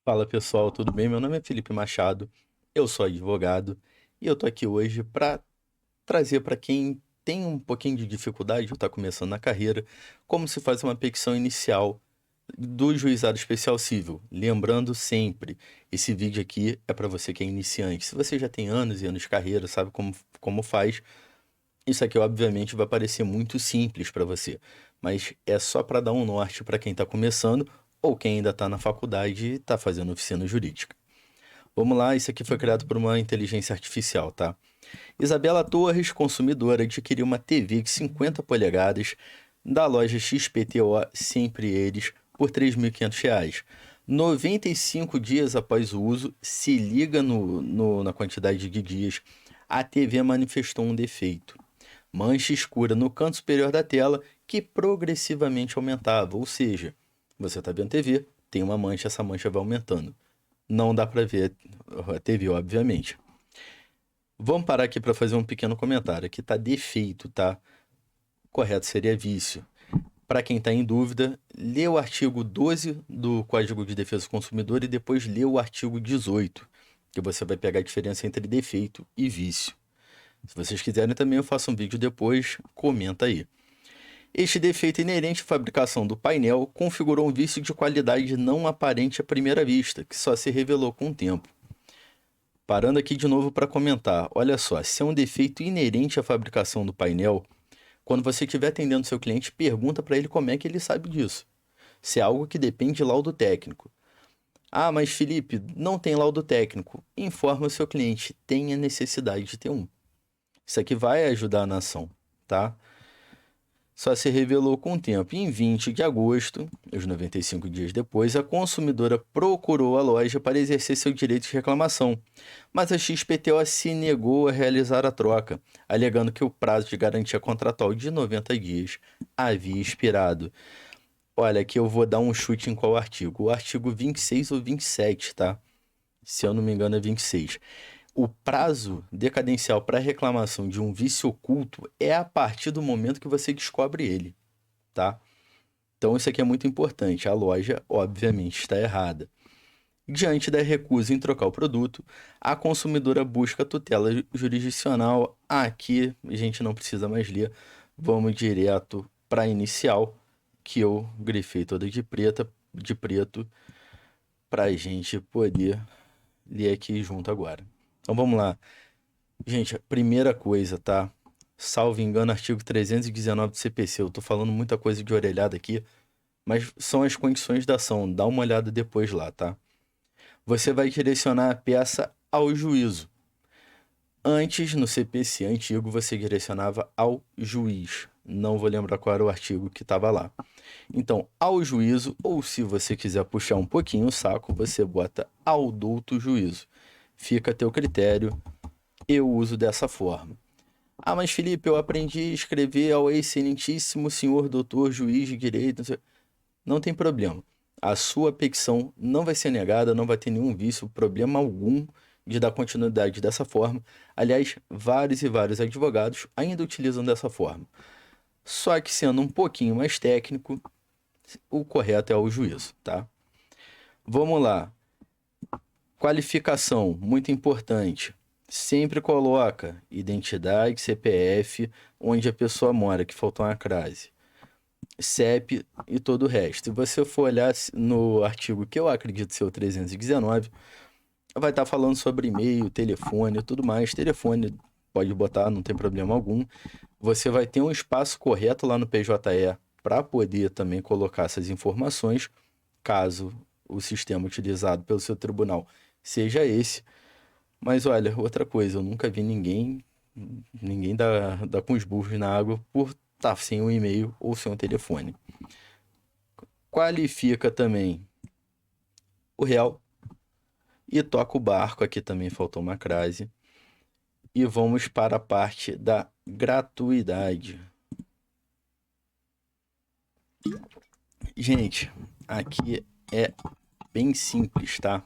Fala pessoal, tudo bem? Meu nome é Felipe Machado, eu sou advogado e eu tô aqui hoje para trazer para quem tem um pouquinho de dificuldade ou está começando na carreira, como se faz uma petição inicial do Juizado Especial Civil. Lembrando sempre, esse vídeo aqui é para você que é iniciante. Se você já tem anos e anos de carreira, sabe como faz, isso aqui obviamente vai parecer muito simples para você, mas é só para dar um norte para quem está começando ou quem ainda está na faculdade e está fazendo oficina jurídica. Vamos lá, isso aqui foi criado por uma inteligência artificial, tá? Isabela Torres, consumidora, adquiriu uma TV de 50 polegadas da loja XPTO, sempre eles, por R$ 3.500. 95 dias após o uso, se liga na quantidade de dias, a TV manifestou um defeito. Mancha escura no canto superior da tela que progressivamente aumentava, ou seja, você está vendo TV, tem uma mancha, essa mancha vai aumentando. Não dá para ver a TV, obviamente. Vamos parar aqui para fazer um pequeno comentário. Aqui tá defeito, tá? Correto seria vício. Para quem está em dúvida, lê o artigo 12 do Código de Defesa do Consumidor e depois lê o artigo 18, que você vai pegar a diferença entre defeito e vício. Se vocês quiserem também eu faço um vídeo depois, comenta aí. Este defeito inerente à fabricação do painel configurou um vício de qualidade não aparente à primeira vista, que só se revelou com o tempo. Parando aqui de novo para comentar, olha só, se é um defeito inerente à fabricação do painel, quando você estiver atendendo seu cliente, pergunta para ele como é que ele sabe disso. Se é algo que depende de laudo técnico. Ah, mas Felipe, não tem laudo técnico. Informa o seu cliente, tenha necessidade de ter um. Isso aqui vai ajudar na ação, tá? Só se revelou com o tempo. E em 20 de agosto, os 95 dias depois, a consumidora procurou a loja para exercer seu direito de reclamação, mas a XPTO se negou a realizar a troca, alegando que o prazo de garantia contratual de 90 dias havia expirado. Olha, aqui eu vou dar um chute em qual artigo? O artigo 26 ou 27, tá? Se eu não me engano, é 26. O prazo decadencial para reclamação de um vício oculto é a partir do momento que você descobre ele, tá? Então isso aqui é muito importante. A loja, obviamente, está errada. Diante da recusa em trocar o produto, a consumidora busca tutela jurisdicional. Aqui a gente não precisa mais ler. Vamos direto para a inicial, que eu grifei toda de preto, para a gente poder ler aqui junto agora. Então vamos lá. Gente, a primeira coisa, tá? Salvo engano, artigo 319 do CPC. Eu tô falando muita coisa de orelhada aqui, mas são as condições da ação. Dá uma olhada depois lá, tá? Você vai direcionar a peça ao juízo. Antes, no CPC antigo, você direcionava ao juiz. Não vou lembrar qual era o artigo que estava lá. Então, ao juízo, ou se você quiser puxar um pouquinho o saco, você bota ao douto juízo. Fica a teu critério, eu uso dessa forma. Ah, mas Felipe, eu aprendi a escrever ao excelentíssimo senhor doutor juiz de direito. Não tem problema. A sua petição não vai ser negada, não vai ter nenhum vício, problema algum de dar continuidade dessa forma. Aliás, vários e vários advogados ainda utilizam dessa forma. Só que sendo um pouquinho mais técnico, o correto é o juízo, tá? Vamos lá. Qualificação, muito importante. Sempre coloca identidade, CPF, onde a pessoa mora, que faltou uma crase. CEP e todo o resto. Se você for olhar no artigo que eu acredito ser o 319, vai estar falando sobre e-mail, telefone e tudo mais. Telefone pode botar, não tem problema algum. Você vai ter um espaço correto lá no PJE para poder também colocar essas informações, caso o sistema utilizado pelo seu tribunal seja esse. Mas olha, outra coisa, eu nunca vi ninguém dar com os burros na água por estar sem um e-mail ou sem um telefone. Qualifica também o réu e toca o barco. Aqui também faltou uma crase. E vamos para a parte da gratuidade. Gente, aqui é bem simples, tá?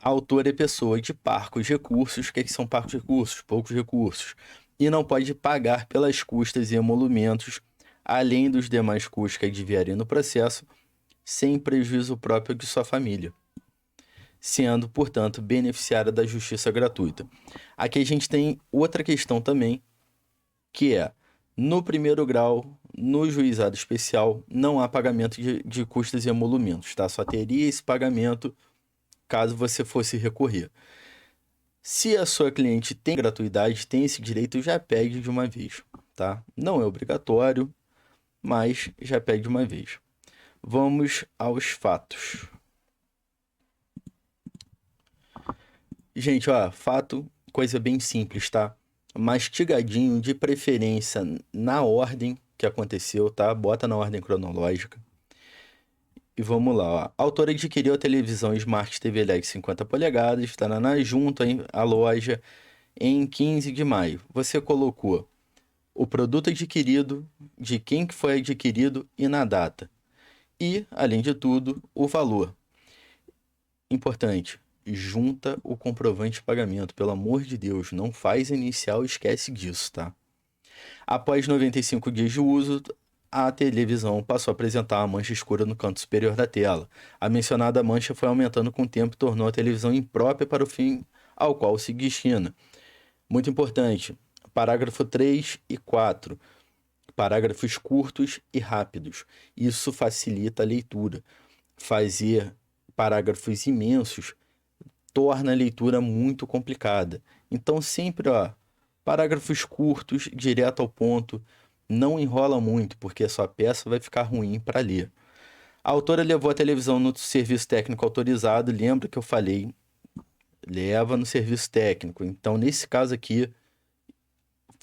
Autor é pessoa de parcos recursos. O que são parcos recursos? Poucos recursos. E não pode pagar pelas custas e emolumentos, além dos demais custos que advierem no processo, sem prejuízo próprio de sua família, sendo, portanto, beneficiária da justiça gratuita. Aqui a gente tem outra questão também, que é, no primeiro grau, no juizado especial, não há pagamento de custas e emolumentos, tá? Só teria esse pagamento caso você fosse recorrer. Se a sua cliente tem gratuidade, tem esse direito, já pede de uma vez, tá? Não é obrigatório, mas já pede de uma vez. Vamos aos fatos. Gente, ó, fato, coisa bem simples, tá? Mastigadinho, de preferência na ordem que aconteceu, tá? Bota na ordem cronológica. E vamos lá, ó. A autora adquiriu a televisão Smart TV LED 50 polegadas, tá junto à loja em 15 de maio. Você colocou o produto adquirido, de quem que foi adquirido e na data. E, além de tudo, o valor. Importante, junta o comprovante de pagamento. Pelo amor de Deus, não faz inicial, esquece disso, tá? Após 95 dias de uso, a televisão passou a apresentar uma mancha escura no canto superior da tela. A mencionada mancha foi aumentando com o tempo e tornou a televisão imprópria para o fim ao qual se destina. Muito importante, parágrafo 3 e 4. Parágrafos curtos e rápidos. Isso facilita a leitura. Fazer parágrafos imensos torna a leitura muito complicada. Então, sempre, ó, parágrafos curtos, direto ao ponto, não enrola muito, porque a sua peça vai ficar ruim para ler. A autora levou a televisão no serviço técnico autorizado, lembra que eu falei, leva no serviço técnico. Então, nesse caso aqui,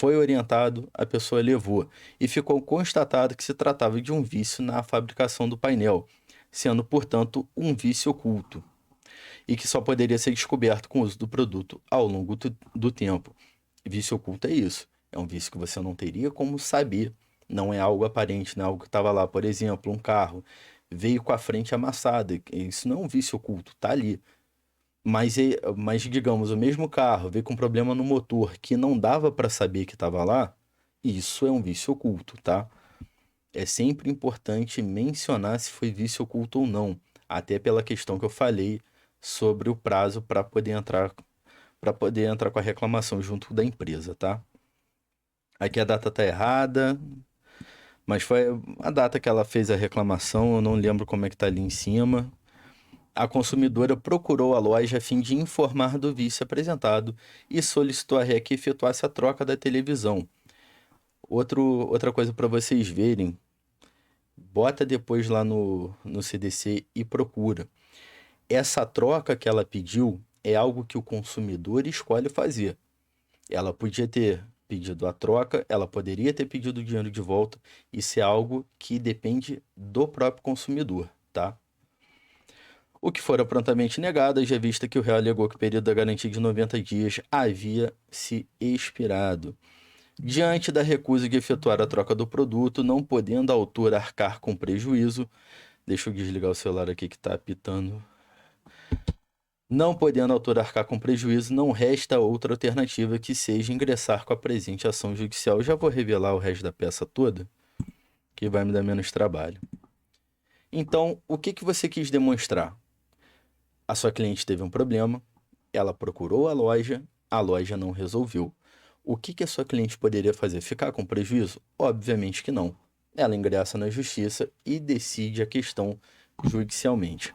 foi orientado, a pessoa levou, e ficou constatado que se tratava de um vício na fabricação do painel, sendo, portanto, um vício oculto, e que só poderia ser descoberto com o uso do produto ao longo do tempo. Vício oculto é isso, é um vício que você não teria como saber, não é algo aparente, não é algo que estava lá, por exemplo, um carro veio com a frente amassada, isso não é um vício oculto, tá ali. Mas, digamos, o mesmo carro veio com problema no motor que não dava para saber que estava lá, isso é um vício oculto, tá? É sempre importante mencionar se foi vício oculto ou não, até pela questão que eu falei sobre o prazo para poder entrar com a reclamação junto da empresa, tá? Aqui a data tá errada, mas foi a data que ela fez a reclamação, eu não lembro como é que tá ali em cima. A consumidora procurou a loja a fim de informar do vício apresentado e solicitou a REC que efetuasse a troca da televisão. Outra coisa para vocês verem, bota depois lá no CDC e procura. Essa troca que ela pediu é algo que o consumidor escolhe fazer. Ela podia ter pedido a troca, ela poderia ter pedido o dinheiro de volta. Isso é algo que depende do próprio consumidor, tá? O que fora prontamente negado, já vista que o réu alegou que o período da garantia de 90 dias havia se expirado. Diante da recusa de efetuar a troca do produto, não podendo a autora arcar com prejuízo, deixa eu desligar o celular aqui que está apitando. Não podendo a autora arcar com prejuízo, não resta outra alternativa que seja ingressar com a presente ação judicial. Eu já vou revelar o resto da peça toda, que vai me dar menos trabalho. Então, o que você quis demonstrar? A sua cliente teve um problema, ela procurou a loja não resolveu. O que a sua cliente poderia fazer? Ficar com prejuízo? Obviamente que não. Ela ingressa na justiça e decide a questão judicialmente.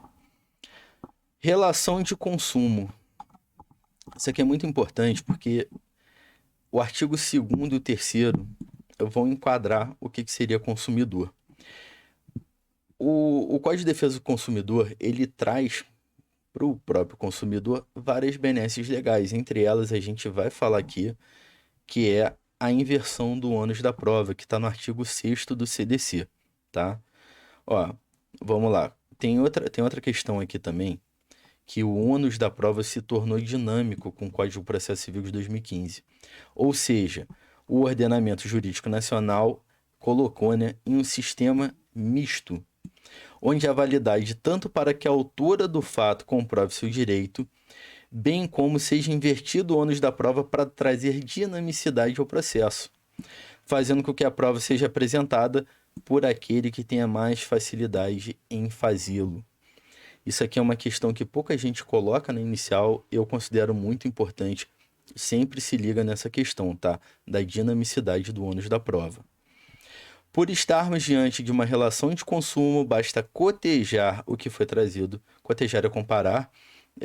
Relação de consumo. Isso aqui é muito importante porque o artigo 2º e o 3º vão enquadrar o que seria consumidor. O Código de Defesa do Consumidor, ele traz para o próprio consumidor várias benesses legais. Entre elas, a gente vai falar aqui, que é a inversão do ônus da prova, que está no artigo 6º do CDC, tá? Ó, vamos lá. Tem outra questão aqui também, que o ônus da prova se tornou dinâmico com o Código de Processo Civil de 2015. Ou seja, o ordenamento jurídico nacional colocou, né, em um sistema misto, onde a validade tanto para que a autora do fato comprove seu direito, bem como seja invertido o ônus da prova para trazer dinamicidade ao processo, fazendo com que a prova seja apresentada por aquele que tenha mais facilidade em fazê-lo. Isso aqui é uma questão que pouca gente coloca na inicial, eu considero muito importante. Sempre se liga nessa questão, tá? Da dinamicidade do ônus da prova. Por estarmos diante de uma relação de consumo, basta cotejar o que foi trazido. Cotejar é comparar,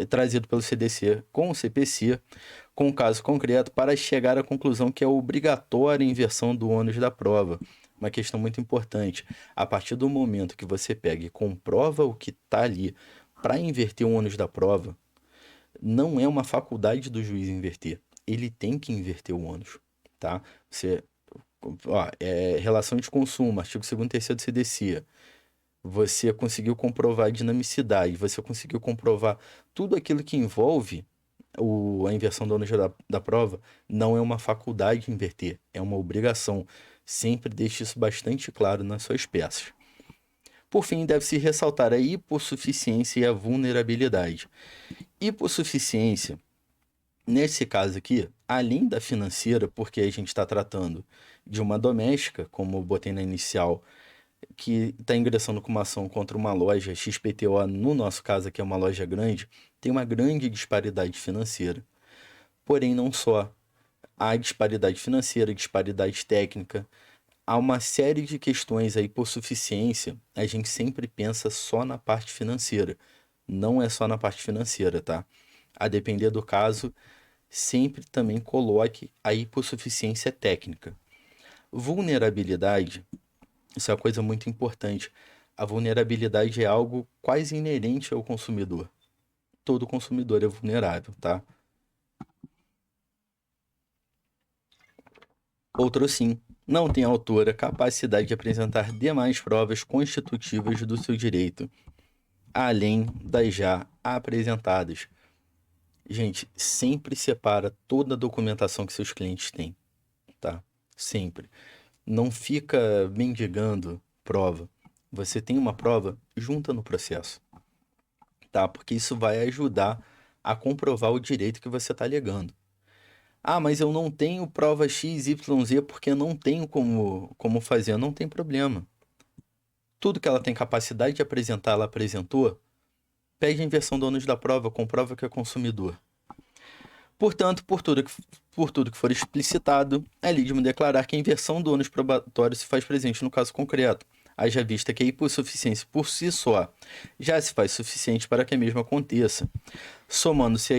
trazido pelo CDC com o CPC, com o caso concreto, para chegar à conclusão que é obrigatória a inversão do ônus da prova. Uma questão muito importante. A partir do momento que você pega e comprova o que está ali para inverter o ônus da prova, não é uma faculdade do juiz inverter. Ele tem que inverter o ônus, tá? Você, ó, relação de consumo, artigo 2º e 3º do CDC. Você conseguiu comprovar a dinamicidade, você conseguiu comprovar tudo aquilo que envolve a inversão do ônus da prova, não é uma faculdade inverter, é uma obrigação. Sempre deixe isso bastante claro nas suas peças. Por fim, deve-se ressaltar a hipossuficiência e a vulnerabilidade. Hipossuficiência, nesse caso aqui, além da financeira, porque a gente está tratando de uma doméstica, como eu botei na inicial, que está ingressando com uma ação contra uma loja XPTO, no nosso caso aqui é uma loja grande, tem uma grande disparidade financeira. Porém, não só. Há disparidade financeira, disparidade técnica, há uma série de questões aí por suficiência, a gente sempre pensa só na parte financeira. Não é só na parte financeira, tá? A depender do caso, sempre também coloque a hipossuficiência técnica. Vulnerabilidade, isso é uma coisa muito importante. A vulnerabilidade é algo quase inerente ao consumidor. Todo consumidor é vulnerável, tá? Outro sim, não tem a autora capacidade de apresentar demais provas constitutivas do seu direito, além das já apresentadas. Gente, sempre separa toda a documentação que seus clientes têm, tá? Sempre. Não fica mendigando prova. Você tem uma prova, junta no processo, tá? Porque isso vai ajudar a comprovar o direito que você está alegando. Ah, mas eu não tenho prova X, Y, Z porque eu não tenho como fazer. Não tem problema. Tudo que ela tem capacidade de apresentar, ela apresentou. Pede a inversão do ônus da prova, comprova que é consumidor. Portanto, por tudo que for explicitado, é lícito declarar que a inversão do ônus probatório se faz presente no caso concreto, haja vista que a hipossuficiência por si só já se faz suficiente para que a mesma aconteça, somando-se a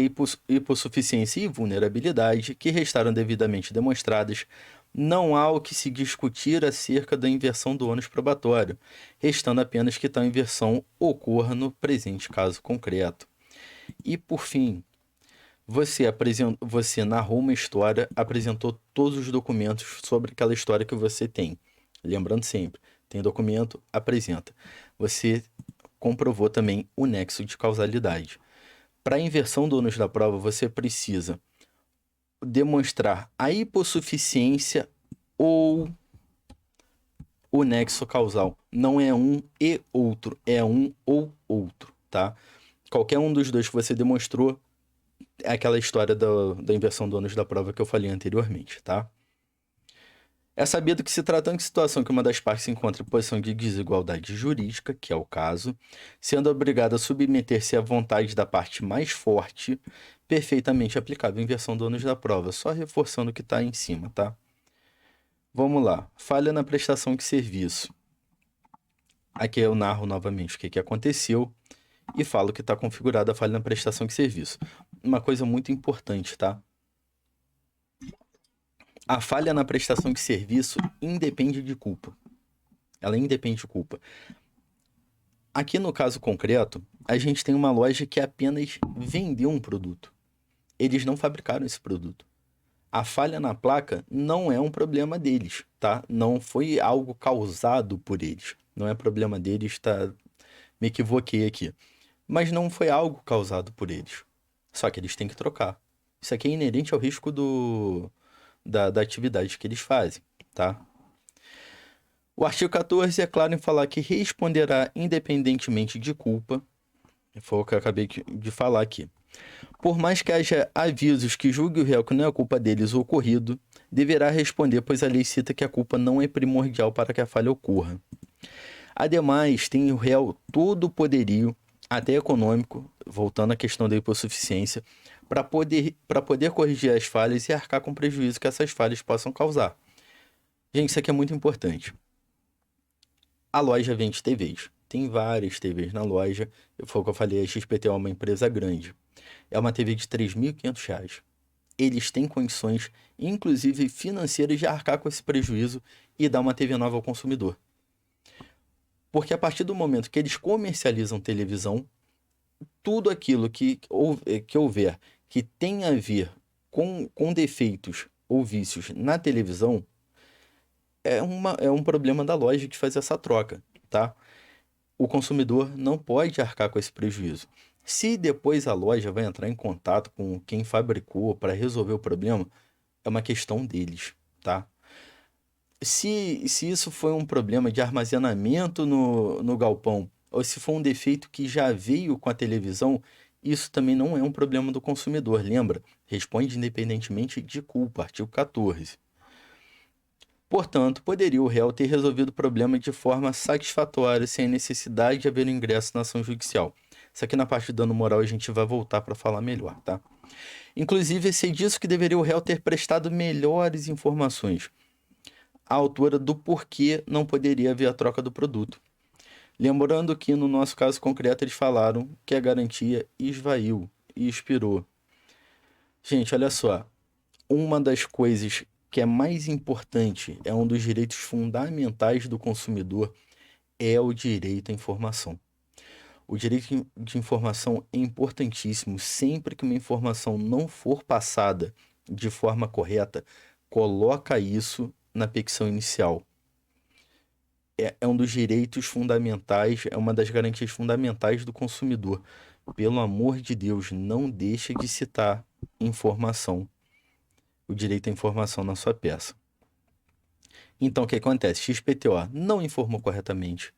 hipossuficiência e vulnerabilidade, que restaram devidamente demonstradas, não há o que se discutir acerca da inversão do ônus probatório, restando apenas que tal inversão ocorra no presente caso concreto. E, por fim, você narrou uma história, apresentou todos os documentos sobre aquela história que você tem. Lembrando sempre, tem documento, apresenta. Você comprovou também o nexo de causalidade. Para a inversão do ônus da prova, você precisa demonstrar a hipossuficiência ou o nexo causal. Não é um e outro, é um ou outro, tá? Qualquer um dos dois que você demonstrou é aquela história da inversão do ônus da prova que eu falei anteriormente, tá? É sabido que se tratando de situação que uma das partes se encontra em posição de desigualdade jurídica, que é o caso, sendo obrigada a submeter-se à vontade da parte mais forte, perfeitamente aplicável a inversão do ônus da prova, só reforçando o que está em cima, tá? Vamos lá. Falha na prestação de serviço. Aqui eu narro novamente o que aconteceu e falo que está configurada a falha na prestação de serviço. Uma coisa muito importante, tá? A falha na prestação de serviço independe de culpa. Ela independe de culpa. Aqui no caso concreto, a gente tem uma loja que apenas vendeu um produto. Eles não fabricaram esse produto. A falha na placa não é um problema deles, tá? Não foi algo causado por eles. Não é problema deles, tá? Me equivoquei aqui. Mas não foi algo causado por eles. Só que eles têm que trocar. Isso aqui é inerente ao risco da atividade que eles fazem, tá? O artigo 14 é claro em falar que responderá independentemente de culpa, foi o que eu acabei de falar aqui. Por mais que haja avisos que julgue o réu que não é culpa deles o ocorrido, deverá responder, pois a lei cita que a culpa não é primordial para que a falha ocorra. Ademais, tem o réu todo o poderio, até econômico, voltando à questão da hipossuficiência, para poder corrigir as falhas e arcar com o prejuízo que essas falhas possam causar. Gente, isso aqui é muito importante. A loja vende TVs. Tem várias TVs na loja. Foi o que eu falei, a XPTO é uma empresa grande. É uma TV de R$ 3.500. Eles têm condições, inclusive financeiras, de arcar com esse prejuízo e dar uma TV nova ao consumidor. Porque a partir do momento que eles comercializam televisão, tudo aquilo que houver que tenha a ver com defeitos ou vícios na televisão é um problema da loja de fazer essa troca, tá? O consumidor não pode arcar com esse prejuízo. Se depois a loja vai entrar em contato com quem fabricou para resolver o problema, é uma questão deles, tá? Se isso foi um problema de armazenamento no galpão, ou se foi um defeito que já veio com a televisão, isso também não é um problema do consumidor, lembra? Responde independentemente de culpa, artigo 14. Portanto, poderia o réu ter resolvido o problema de forma satisfatória, sem a necessidade de haver um ingresso na ação judicial. Isso aqui na parte de dano moral a gente vai voltar para falar melhor, tá? Inclusive, sei disso que deveria o réu ter prestado melhores informações à altura do porquê não poderia haver a troca do produto. Lembrando que no nosso caso concreto eles falaram que a garantia esvaiu e expirou. Gente, olha só, uma das coisas que é mais importante, é um dos direitos fundamentais do consumidor, é o direito à informação. O direito de informação é importantíssimo. Sempre que uma informação não for passada de forma correta, coloca isso na petição inicial. É um dos direitos fundamentais, é uma das garantias fundamentais do consumidor. Pelo amor de Deus, não deixe de citar informação, o direito à informação na sua peça. Então, o que acontece? XPTO não informou corretamente,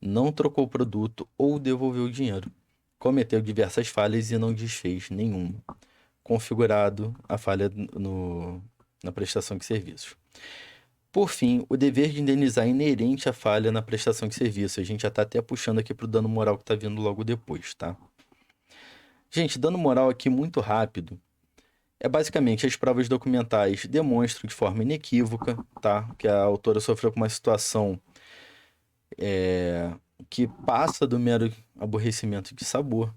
não trocou o produto ou devolveu o dinheiro. Cometeu diversas falhas e não desfez nenhuma. Configurado a falha na prestação de serviços. Por fim, o dever de indenizar é inerente à falha na prestação de serviço. A gente já está até puxando aqui para o dano moral que está vindo logo depois, tá? Gente, dano moral aqui muito rápido. É basicamente as provas documentais demonstram de forma inequívoca, tá? Que a autora sofreu com uma situação que passa do mero aborrecimento de sabor.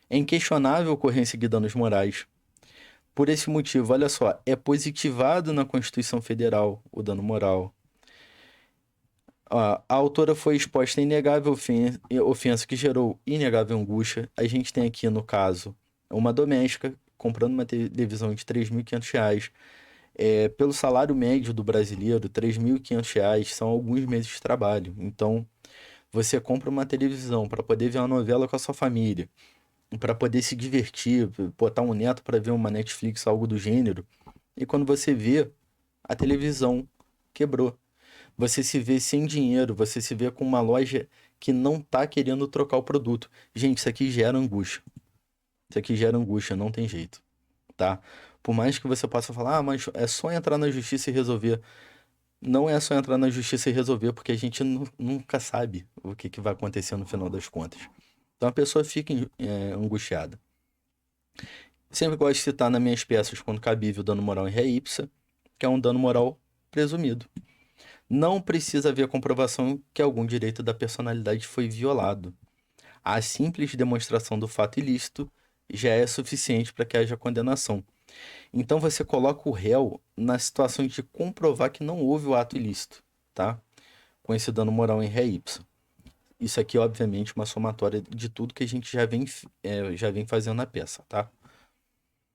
É inquestionável a ocorrência de danos morais. Por esse motivo, olha só, é positivado na Constituição Federal o dano moral. A autora foi exposta a inegável ofensa que gerou inegável angústia. A gente tem aqui, no caso, uma doméstica comprando uma televisão de R$ 3.500. Pelo salário médio do brasileiro, R$ 3.500 são alguns meses de trabalho. Então, você compra uma televisão para poder ver uma novela com a sua família, para poder se divertir, botar um neto para ver uma Netflix, algo do gênero. E quando você vê, a televisão quebrou. Você se vê sem dinheiro, você se vê com uma loja que não tá querendo trocar o produto. Gente, isso aqui gera angústia. Isso aqui gera angústia, não tem jeito, tá? Por mais que você possa falar, mas é só entrar na justiça e resolver. Não é só entrar na justiça e resolver, porque a gente nunca sabe o que vai acontecer no final das contas. Então a pessoa fica angustiada. Sempre gosto de citar nas minhas peças, quando cabível, o dano moral em ré ipsa, que é um dano moral presumido. Não precisa haver comprovação que algum direito da personalidade foi violado. A simples demonstração do fato ilícito já é suficiente para que haja condenação. Então você coloca o réu na situação de comprovar que não houve o ato ilícito, tá? Com esse dano moral em ré ipsa. Isso aqui, obviamente, é uma somatória de tudo que a gente já vem fazendo na peça, tá?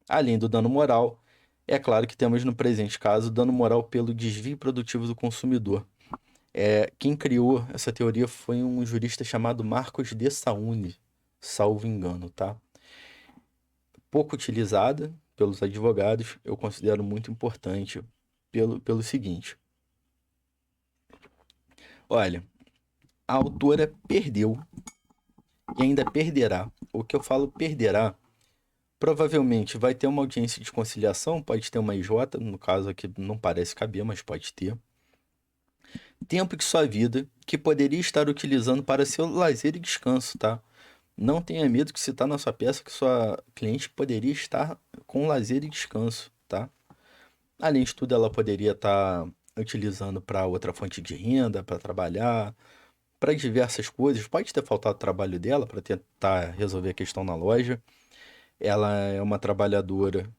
Além do dano moral, é claro que temos no presente caso dano moral pelo desvio produtivo do consumidor. Quem criou essa teoria foi um jurista chamado Marcos de Saúne, salvo engano, tá? Pouco utilizada pelos advogados, eu considero muito importante pelo seguinte. Olha, a autora perdeu e ainda perderá. O que eu falo perderá, Provavelmente vai ter uma audiência de conciliação, pode ter uma IJ, no caso aqui não parece caber, mas pode ter. Tempo de sua vida que poderia estar utilizando para seu lazer e descanso, tá? Não tenha medo que se está na sua peça que sua cliente poderia estar com lazer e descanso, tá? Além de tudo, ela poderia estar utilizando para outra fonte de renda, para trabalhar, para diversas coisas. Pode ter faltado o trabalho dela para tentar resolver a questão na loja. Ela é uma trabalhadora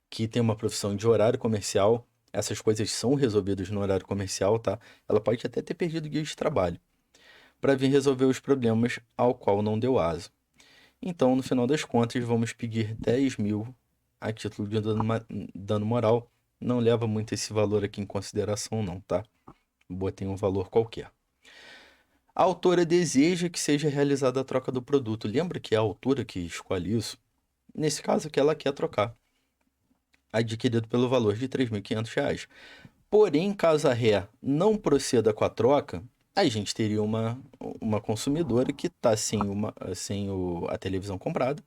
que tem uma profissão de horário comercial. Essas coisas são resolvidas no horário comercial, tá? Ela pode até ter perdido dias de trabalho para vir resolver os problemas ao qual não deu asa. Então, no final das contas, vamos pedir 10 mil a título de dano moral. Não leva muito esse valor aqui em consideração, não, tá? Botei um valor qualquer. A autora deseja que seja realizada a troca do produto. Lembra que é a autora que escolhe isso? Nesse caso, que ela quer trocar. Adquirido pelo valor de R$ 3.500. Porém, caso a ré não proceda com a troca, a gente teria uma consumidora que está sem a televisão comprada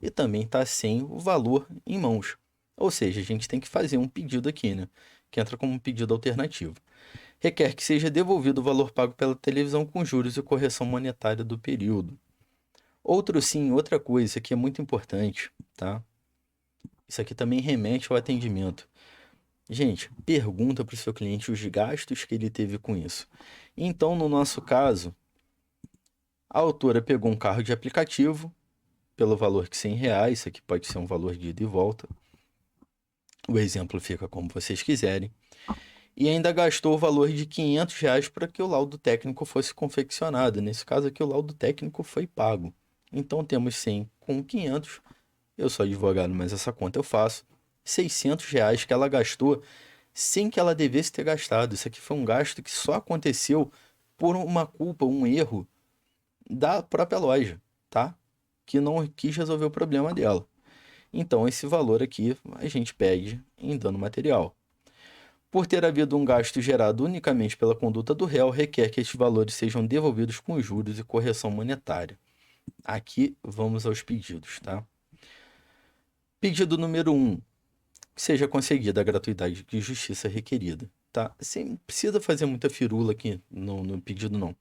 e também está sem o valor em mãos. Ou seja, a gente tem que fazer um pedido aqui, né? Que entra como um pedido alternativo. Requer que seja devolvido o valor pago pela televisão com juros e correção monetária do período. Outra coisa, isso aqui é muito importante, tá? Isso aqui também remete ao atendimento. Gente, pergunta para o seu cliente os gastos que ele teve com isso. Então, no nosso caso, a autora pegou um carro de aplicativo pelo valor de R$ 100. Isso aqui pode ser um valor de ida e volta. O exemplo fica como vocês quiserem. E ainda gastou o valor de R$ 500 para que o laudo técnico fosse confeccionado. Nesse caso aqui, o laudo técnico foi pago. Então, temos 100 com 500. Eu sou advogado, mas essa conta eu faço. R$ 600 que ela gastou sem que ela devesse ter gastado. Isso aqui foi um gasto que só aconteceu por uma culpa, um erro da própria loja, tá? Que não quis resolver o problema dela. Então, esse valor aqui a gente pede em dano material. Por ter havido um gasto gerado unicamente pela conduta do réu, requer que estes valores sejam devolvidos com juros e correção monetária. Aqui vamos aos pedidos, tá? Pedido número 1. Que seja concedida a gratuidade de justiça requerida, tá? Sem precisa fazer muita firula aqui no pedido, não.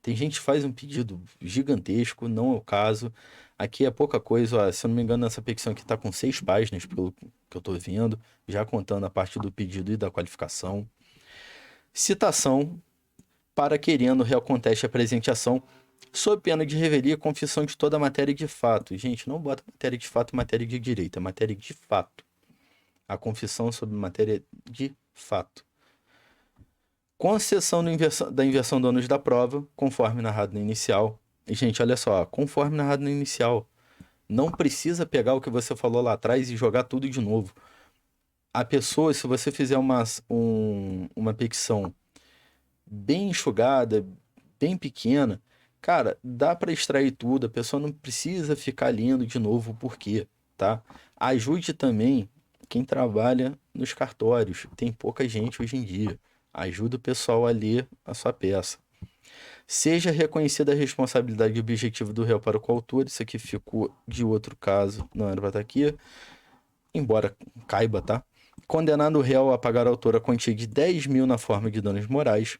Tem gente que faz um pedido gigantesco, não é o caso. Aqui é pouca coisa, ó, se eu não me engano, essa petição aqui está com 6 páginas, pelo que eu estou vendo, já contando a parte do pedido e da qualificação. Citação para querendo o réu conteste a presente ação, sob pena de revelia, confissão de toda a matéria de fato. Gente, não bota matéria de fato e matéria de direito, é matéria de fato. A confissão sobre matéria de fato. Concessão da inversão do ônus da prova, conforme narrado no inicial. E, gente, olha só, conforme narrado no inicial. Não precisa pegar o que você falou lá atrás e jogar tudo de novo. A pessoa, se você fizer uma petição bem enxugada, bem pequena, cara, dá para extrair tudo. A pessoa não precisa ficar lendo de novo o porquê, tá? Ajude também quem trabalha nos cartórios. Tem pouca gente hoje em dia. Ajuda o pessoal a ler a sua peça. Seja reconhecida a responsabilidade objetiva do réu para o coautor. Isso aqui ficou de outro caso, não era para estar aqui. Embora caiba, tá? Condenado o réu a pagar ao autor a quantia de 10 mil na forma de danos morais.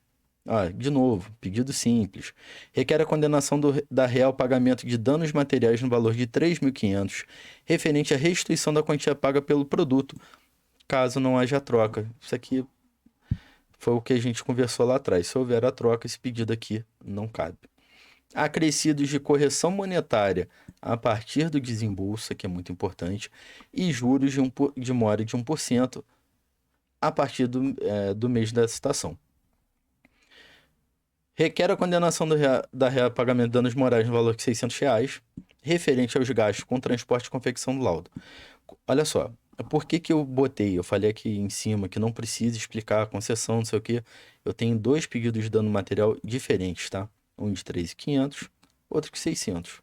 De novo, pedido simples. Requer a condenação da réu ao pagamento de danos materiais no valor de 3.500, referente à restituição da quantia paga pelo produto, caso não haja troca. Isso aqui foi o que a gente conversou lá atrás. Se houver a troca, esse pedido aqui não cabe. Acrescidos de correção monetária a partir do desembolso, que é muito importante, e juros de mora de 1% a partir do mês da citação. Requer a condenação da réu a pagamento de danos morais no valor de R$ 600, referente aos gastos com transporte e confecção do laudo. Olha só, por que eu botei? Eu falei aqui em cima que não precisa explicar a concessão, não sei o quê. Eu tenho 2 pedidos de dano material diferentes, tá? Um de 3.500, outro de 600.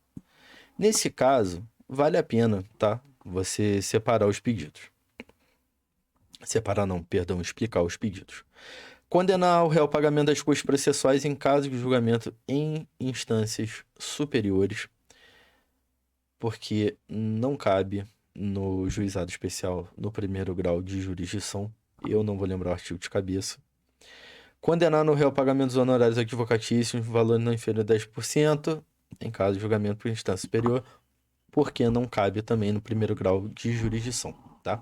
Nesse caso, vale a pena, tá? Você separar os pedidos. Separar não, perdão, explicar os pedidos. Condenar o réu ao pagamento das custas processuais em caso de julgamento em instâncias superiores. porque não cabe no juizado especial no primeiro grau de jurisdição. Eu não vou lembrar o artigo de cabeça. Condenar no réu pagamento dos honorários advocatícios, valor não inferior a 10%, em caso de julgamento por instância superior, porque não cabe também no primeiro grau de jurisdição, tá?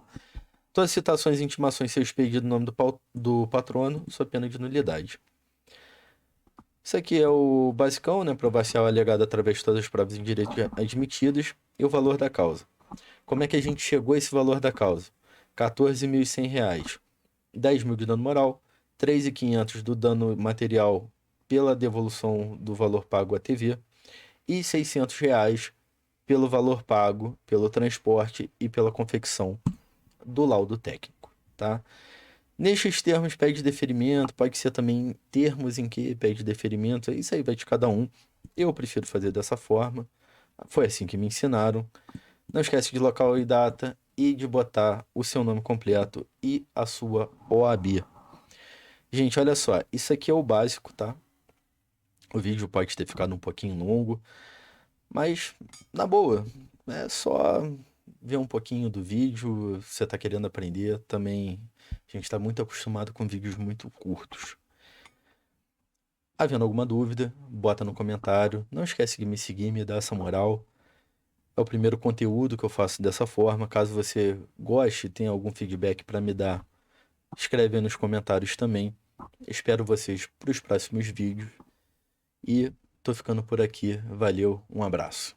Todas as citações e intimações seja expedido no nome do patrono, sob pena de nulidade. Isso aqui é o basicão, né? Provacial alegado através de todas as provas em direito admitidas e o valor da causa. Como é que a gente chegou a esse valor da causa? R$ 14.100. 10.000 de dano moral, 3.500 do dano material pela devolução do valor pago à TV e R$ 600 pelo valor pago, pelo transporte e pela confecção do laudo técnico, tá? Nestes termos pede deferimento, pode ser também termos em que pede deferimento, isso aí vai de cada um. Eu prefiro fazer dessa forma, foi assim que me ensinaram. Não esquece de local e data e de botar o seu nome completo e a sua OAB. Gente, olha só, isso aqui é o básico, tá? O vídeo pode ter ficado um pouquinho longo, mas na boa, é só ver um pouquinho do vídeo, se você tá querendo aprender, também a gente está muito acostumado com vídeos muito curtos. Havendo alguma dúvida, bota no comentário. Não esquece de me seguir, me dar essa moral. É o primeiro conteúdo que eu faço dessa forma. Caso você goste, tenha algum feedback para me dar, escreve aí nos comentários também. Espero vocês para os próximos vídeos. E tô ficando por aqui. Valeu, um abraço.